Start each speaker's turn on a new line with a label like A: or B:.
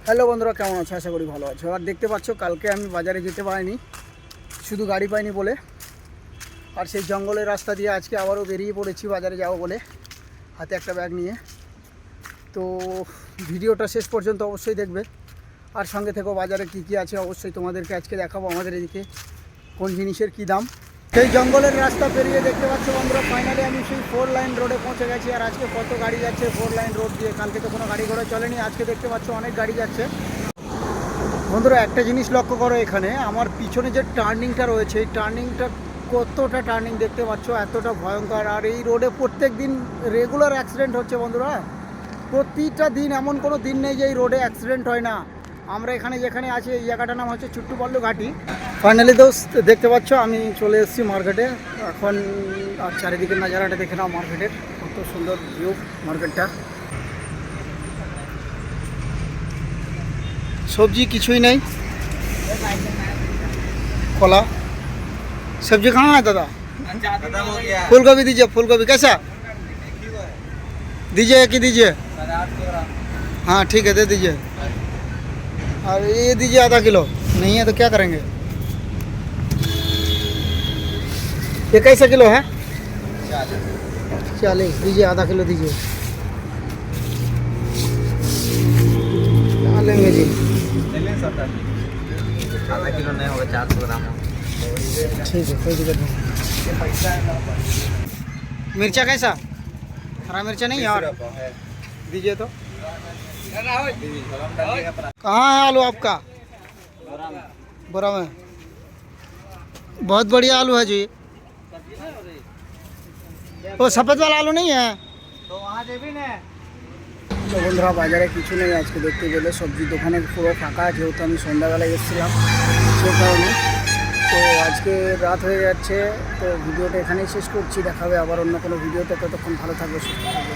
A: Hello বন্ধুরা, কেমন আছো? আশা করি ভালো আছো। আর দেখতে পাচ্ছ, কালকে আমি বাজারে যেতে পারিনি, শুধু গাড়ি পাইনি বলে। আর সেই জঙ্গলের রাস্তা দিয়ে আজকে আবারও বেরিয়ে পড়েছি বাজারে যাবো বলে, হাতে একটা ব্যাগ নিয়ে। তো ভিডিওটা শেষ পর্যন্ত অবশ্যই দেখবে, আর সঙ্গে থেকেও বাজারে কী কী আছে অবশ্যই তোমাদেরকে আজকে দেখাবো, আমাদের এদিকে কোন জিনিসের কী দাম। সেই জঙ্গলের রাস্তা পেরিয়ে দেখতে পাচ্ছ বন্ধুরা, ফাইনালি আমি সেই 4 লাইন রোডে পৌঁছে গেছি। আর আজকে কত গাড়ি যাচ্ছে 4 লাইন রোড দিয়ে, কালকে তো কোনো গাড়ি ঘোড়া চলেনি, আজকে দেখতে পাচ্ছ অনেক গাড়ি যাচ্ছে। বন্ধুরা, একটা জিনিস লক্ষ্য করো, এখানে আমার পিছনে যে টার্নিংটা রয়েছে, এই টার্নিংটা কতটা টার্নিং দেখতে পাচ্ছ, এতটা ভয়ঙ্কর। আর এই রোডে প্রত্যেক দিন রেগুলার অ্যাক্সিডেন্ট হচ্ছে বন্ধুরা, প্রতিটা দিন, এমন কোনো দিন নেই যে এই রোডে অ্যাক্সিডেন্ট হয় না। আমরা এখানে যেখানে আছি, এই জায়গাটার নাম হচ্ছে চুট্টুপল্লু ঘাটি। ফাইনালি দোস্ত, দেখতে পাচ্ছ আমি চলে এসেছি মার্কেটে এখন। আর চারিদিকের নাজারাটা দেখে নাও মার্কেটের, কত সুন্দর ভিউ মার্কেটটা। সবজি কিছুই নেই, কলা। सब्जी कहाँ है दादा? फूल गोभी दीजिए, फूल गोभी कैसा दीजिए? कि दीजिए? हाँ ठीक है, दे दीजिए। और ये दीजिए आधा किलो। नहीं है तो क्या करेंगे? ये कैसा किलो है? 40। दीजिए, आधा किलो दीजिए। क्या लेंगे जी?
B: आधा किलो नहीं होगा, 400 ग्राम हो।
A: ठीक है, कोई दिक्कत नहीं। मिर्चा कैसा? हरा मिर्चा नहीं है? और दीजिए तो। कहाँ है आलू आपका? बोरा में। बहुत बढ़िया आलू है जी। वो सफ़ेद वाला आलू नहीं है
B: तो वहाँ देवी ने।
A: তো বন্ধুরা, বাজারে কিছু নেই আজকে দেখতে গেলে, সবজির দোকানে পুরো ফাঁকা, যেহেতু আমি সন্ধ্যাবেলায় এসেছিলাম সেই কারণে। তো আজকে রাত হয়ে যাচ্ছে, তো ভিডিওটা এখানেই শেষ করছি। দেখাবে আবার অন্য কোনো ভিডিওতে, ততক্ষণ ভালো থাকবে, সুস্থ থাকবে।